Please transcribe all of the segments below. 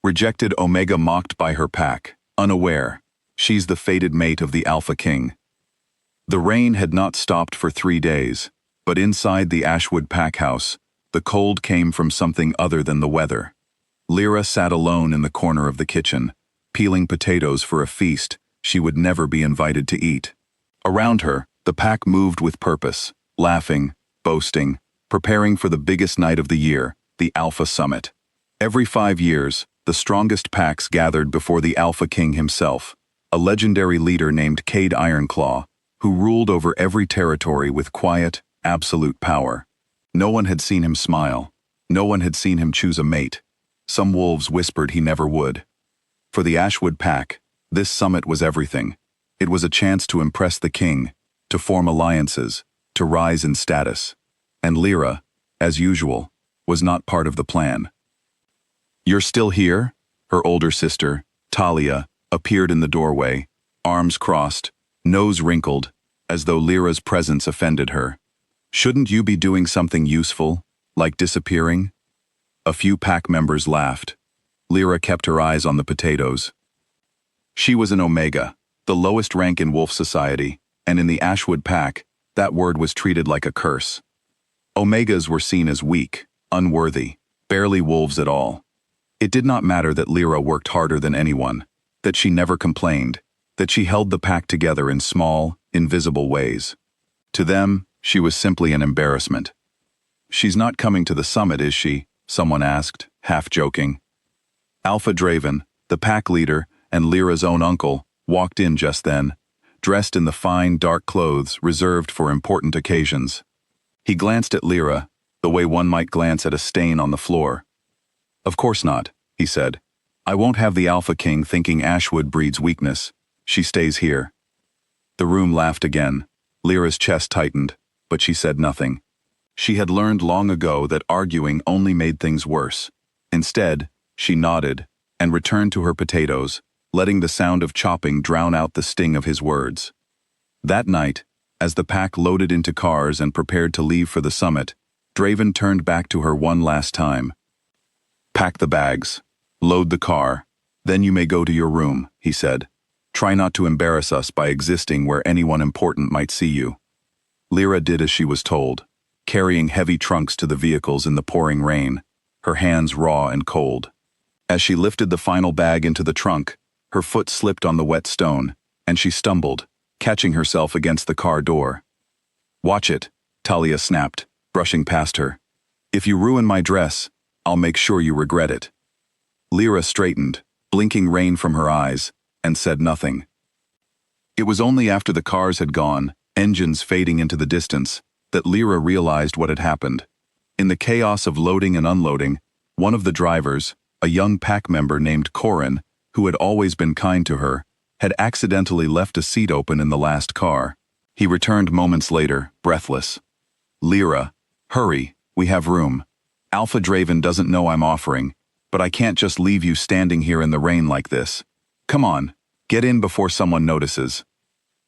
Rejected Omega mocked by her pack, unaware. She's the fated mate of the Alpha King. The rain had not stopped for 3 days, but inside the Ashwood pack house, the cold came from something other than the weather. Lira sat alone in the corner of the kitchen, peeling potatoes for a feast she would never be invited to eat. Around her, the pack moved with purpose, laughing, boasting, preparing for the biggest night of the year, the Alpha Summit. Every 5 years, the strongest packs gathered before the Alpha King himself, a legendary leader named Kade Ironclaw, who ruled over every territory with quiet, absolute power. No one had seen him smile. No one had seen him choose a mate. Some wolves whispered he never would. For the Ashwood pack, this summit was everything. It was a chance to impress the king, to form alliances, to rise in status. And Lira, as usual, was not part of the plan. "You're still here?" Her older sister, Talia, appeared in the doorway, arms crossed, nose wrinkled, as though Lira's presence offended her. "Shouldn't you be doing something useful, like disappearing?" A few pack members laughed. Lira kept her eyes on the potatoes. She was an Omega, the lowest rank in wolf society, and in the Ashwood pack, that word was treated like a curse. Omegas were seen as weak, unworthy, barely wolves at all. It did not matter that Lira worked harder than anyone, that she never complained, that she held the pack together in small, invisible ways. To them, she was simply an embarrassment. "She's not coming to the summit, is she?" someone asked, half joking. Alpha Draven, the pack leader and Lira's own uncle, walked in just then, dressed in the fine, dark clothes reserved for important occasions. He glanced at Lira, the way one might glance at a stain on the floor. "Of course not," he said. "I won't have the Alpha King thinking Ashwood breeds weakness. She stays here." The room laughed again. Lira's chest tightened, but she said nothing. She had learned long ago that arguing only made things worse. Instead, she nodded and returned to her potatoes, letting the sound of chopping drown out the sting of his words. That night, as the pack loaded into cars and prepared to leave for the summit, Draven turned back to her one last time. "Pack the bags. Load the car. Then you may go to your room," he said. "Try not to embarrass us by existing where anyone important might see you." Lira did as she was told, carrying heavy trunks to the vehicles in the pouring rain, her hands raw and cold. As she lifted the final bag into the trunk, her foot slipped on the wet stone, and she stumbled, catching herself against the car door. "Watch it," Talia snapped, brushing past her. "If you ruin my dress, I'll make sure you regret it." Lira straightened, blinking rain from her eyes, and said nothing. It was only after the cars had gone, engines fading into the distance, that Lira realized what had happened. In the chaos of loading and unloading, one of the drivers, a young pack member named Corin, who had always been kind to her, had accidentally left a seat open in the last car. He returned moments later, breathless. "Lira, hurry, we have room. Alpha Draven doesn't know I'm offering, but I can't just leave you standing here in the rain like this. Come on, get in before someone notices."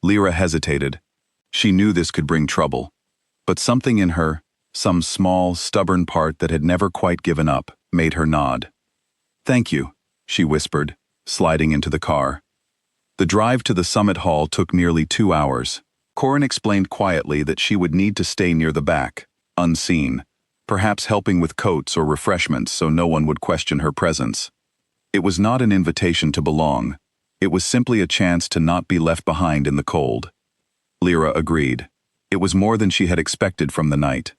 Lira hesitated. She knew this could bring trouble. But something in her, some small, stubborn part that had never quite given up, made her nod. "Thank you," she whispered, sliding into the car. The drive to the summit hall took nearly 2 hours. Corin explained quietly that she would need to stay near the back, unseen, perhaps helping with coats or refreshments so no one would question her presence. It was not an invitation to belong. It was simply a chance to not be left behind in the cold. Lira agreed. It was more than she had expected from the night.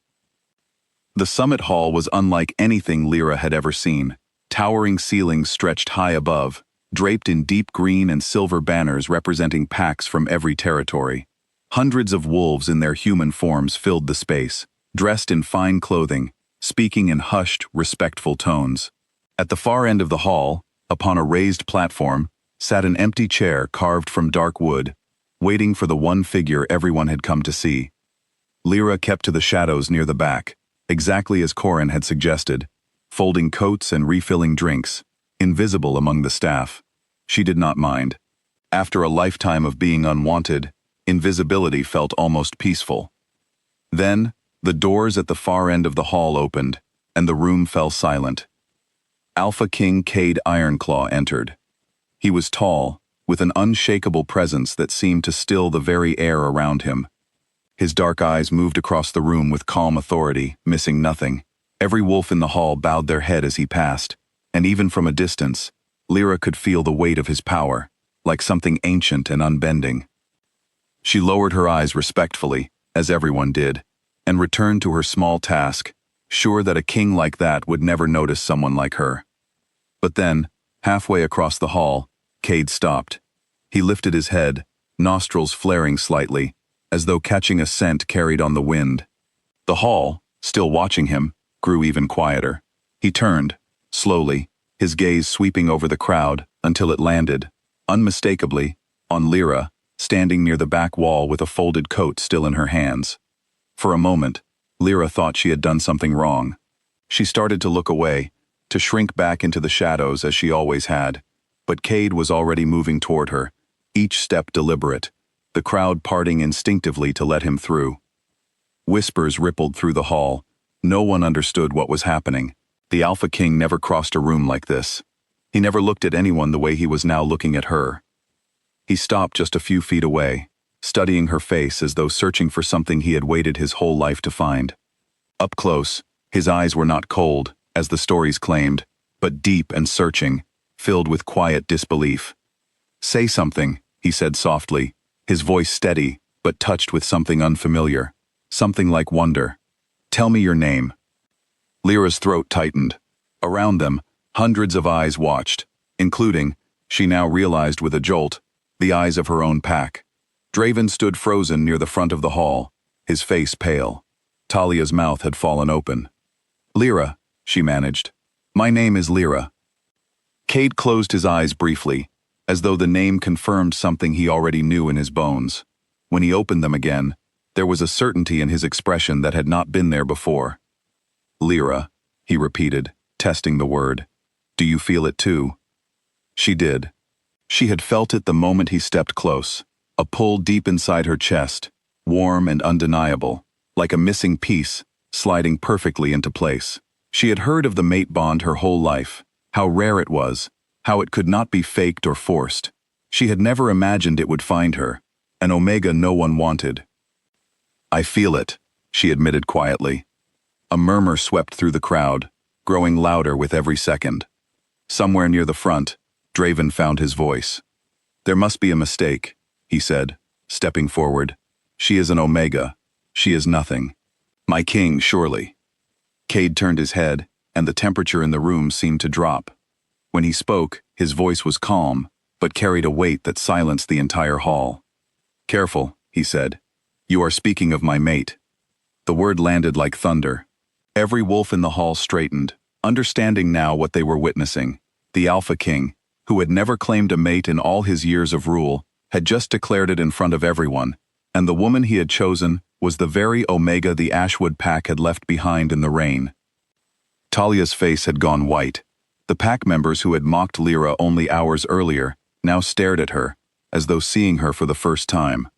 The summit hall was unlike anything Lira had ever seen. Towering ceilings stretched high above, draped in deep green and silver banners representing packs from every territory. Hundreds of wolves in their human forms filled the space, dressed in fine clothing, speaking in hushed, respectful tones. At the far end of the hall, upon a raised platform, sat an empty chair carved from dark wood, waiting for the one figure everyone had come to see. Lira kept to the shadows near the back, exactly as Corin had suggested, folding coats and refilling drinks, invisible among the staff. She did not mind. After a lifetime of being unwanted, invisibility felt almost peaceful. Then, the doors at the far end of the hall opened, and the room fell silent. Alpha King Kade Ironclaw entered. He was tall, with an unshakable presence that seemed to still the very air around him. His dark eyes moved across the room with calm authority, missing nothing. Every wolf in the hall bowed their head as he passed, and even from a distance, Lira could feel the weight of his power, like something ancient and unbending. She lowered her eyes respectfully, as everyone did, and returned to her small task, sure that a king like that would never notice someone like her. But then, halfway across the hall, Kade stopped. He lifted his head, nostrils flaring slightly, as though catching a scent carried on the wind. The hall, still watching him, grew even quieter. He turned, slowly, his gaze sweeping over the crowd until it landed, unmistakably, on Lira, standing near the back wall with a folded coat still in her hands. For a moment, Lira thought she had done something wrong. She started to look away, to shrink back into the shadows as she always had, but Kade was already moving toward her, each step deliberate, the crowd parting instinctively to let him through. Whispers rippled through the hall. No one understood what was happening. The Alpha King never crossed a room like this. He never looked at anyone the way he was now looking at her. He stopped just a few feet away, studying her face as though searching for something he had waited his whole life to find. Up close, his eyes were not cold, as the stories claimed, but deep and searching, filled with quiet disbelief. "Say something," he said softly, his voice steady, but touched with something unfamiliar, something like wonder. "Tell me your name." Lira's throat tightened. Around them, hundreds of eyes watched, including, she now realized with a jolt, the eyes of her own pack. Draven stood frozen near the front of the hall, his face pale. Talia's mouth had fallen open. "Lira," she managed. "My name is Lira." Kade closed his eyes briefly, as though the name confirmed something he already knew in his bones. When he opened them again, there was a certainty in his expression that had not been there before. "Lira," he repeated, testing the word. "Do you feel it too?" She did. She had felt it the moment he stepped close, a pull deep inside her chest, warm and undeniable, like a missing piece, sliding perfectly into place. She had heard of the mate bond her whole life, how rare it was, how it could not be faked or forced. She had never imagined it would find her, an Omega no one wanted. "I feel it," she admitted quietly. A murmur swept through the crowd, growing louder with every second. Somewhere near the front, Draven found his voice. "There must be a mistake," he said, stepping forward. "She is an Omega. She is nothing. My king, surely." Kade turned his head, and the temperature in the room seemed to drop. When he spoke, his voice was calm, but carried a weight that silenced the entire hall. "Careful," he said. "You are speaking of my mate." The word landed like thunder. Every wolf in the hall straightened, understanding now what they were witnessing. The Alpha King, who had never claimed a mate in all his years of rule, had just declared it in front of everyone, and the woman he had chosen was the very Omega the Ashwood pack had left behind in the rain. Talia's face had gone white. The pack members who had mocked Lira only hours earlier now stared at her, as though seeing her for the first time.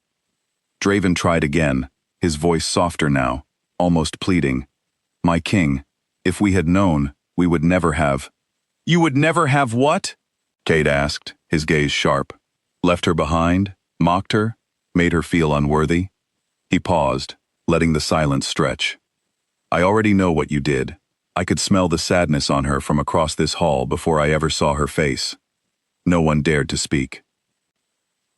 Draven tried again, his voice softer now, almost pleading. "My king, if we had known, we would never have—" "You would never have what?" Kade asked, his gaze sharp. "Left her behind? Mocked her? Made her feel unworthy?" He paused, letting the silence stretch. "I already know what you did. I could smell the sadness on her from across this hall before I ever saw her face." No one dared to speak.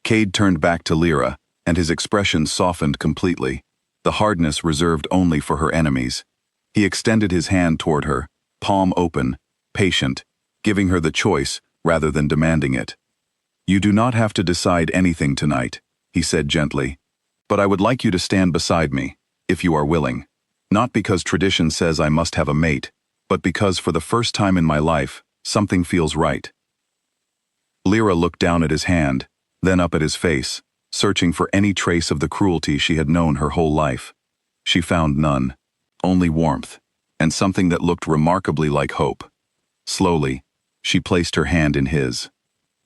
Kade turned back to Lira, and his expression softened completely, the hardness reserved only for her enemies. He extended his hand toward her, palm open, patient, giving her the choice rather than demanding it. "You do not have to decide anything tonight," he said gently. "But I would like you to stand beside me, if you are willing. Not because tradition says I must have a mate, but because for the first time in my life, something feels right." Lira looked down at his hand, then up at his face, searching for any trace of the cruelty she had known her whole life. She found none, only warmth, and something that looked remarkably like hope. Slowly, she placed her hand in his.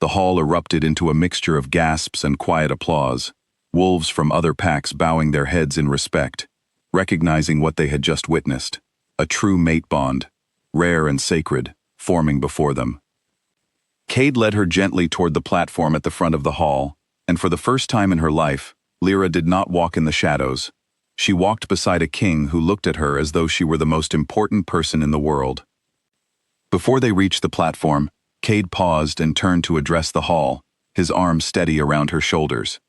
The hall erupted into a mixture of gasps and quiet applause, wolves from other packs bowing their heads in respect, recognizing what they had just witnessed, a true mate bond, rare and sacred, forming before them. Kade led her gently toward the platform at the front of the hall, and for the first time in her life, Lira did not walk in the shadows. She walked beside a king who looked at her as though she were the most important person in the world. Before they reached the platform, Kade paused and turned to address the hall, his arms steady around her shoulders.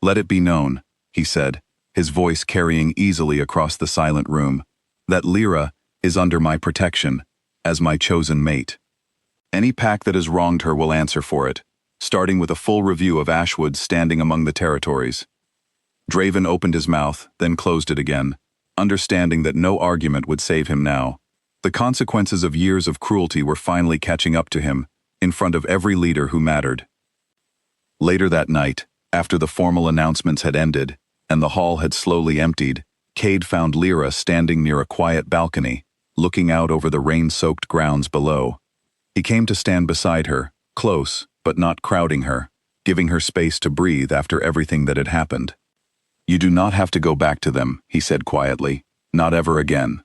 "Let it be known," he said, his voice carrying easily across the silent room, "that Lira is under my protection, as my chosen mate. Any pack that has wronged her will answer for it, starting with a full review of Ashwood standing among the territories." Draven opened his mouth, then closed it again, understanding that no argument would save him now. The consequences of years of cruelty were finally catching up to him, in front of every leader who mattered. Later that night, after the formal announcements had ended, and the hall had slowly emptied, Kade found Lira standing near a quiet balcony, looking out over the rain-soaked grounds below. He came to stand beside her, close, but not crowding her, giving her space to breathe after everything that had happened. "You do not have to go back to them," he said quietly. "Not ever again."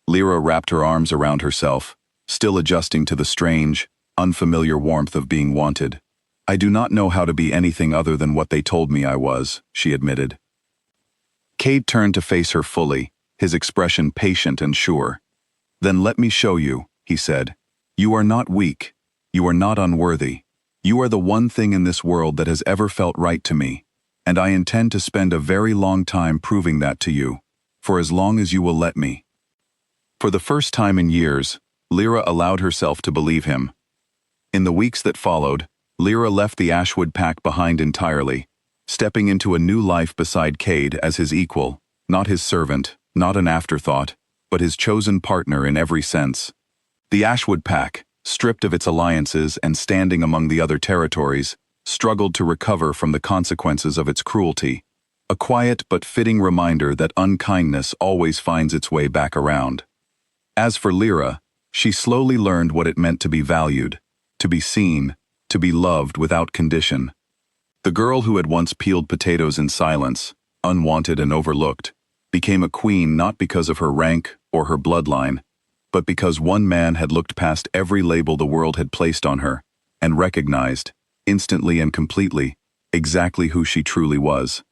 Lira wrapped her arms around herself, still adjusting to the strange, unfamiliar warmth of being wanted. "I do not know how to be anything other than what they told me I was," she admitted. Kade turned to face her fully, his expression patient and sure. "Then let me show you," he said. "You are not weak. You are not unworthy. You are the one thing in this world that has ever felt right to me, and I intend to spend a very long time proving that to you, for as long as you will let me." For the first time in years, Lira allowed herself to believe him. In the weeks that followed, Lira left the Ashwood pack behind entirely, stepping into a new life beside Kade as his equal, not his servant, not an afterthought, but his chosen partner in every sense. The Ashwood pack, stripped of its alliances and standing among the other territories, struggled to recover from the consequences of its cruelty, a quiet but fitting reminder that unkindness always finds its way back around. As for Lira, she slowly learned what it meant to be valued, to be seen, to be loved without condition. The girl who had once peeled potatoes in silence, unwanted and overlooked, became a queen not because of her rank or her bloodline, but because one man had looked past every label the world had placed on her and recognized, instantly and completely, exactly who she truly was.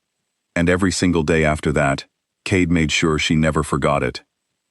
And every single day after that, Kade made sure she never forgot it.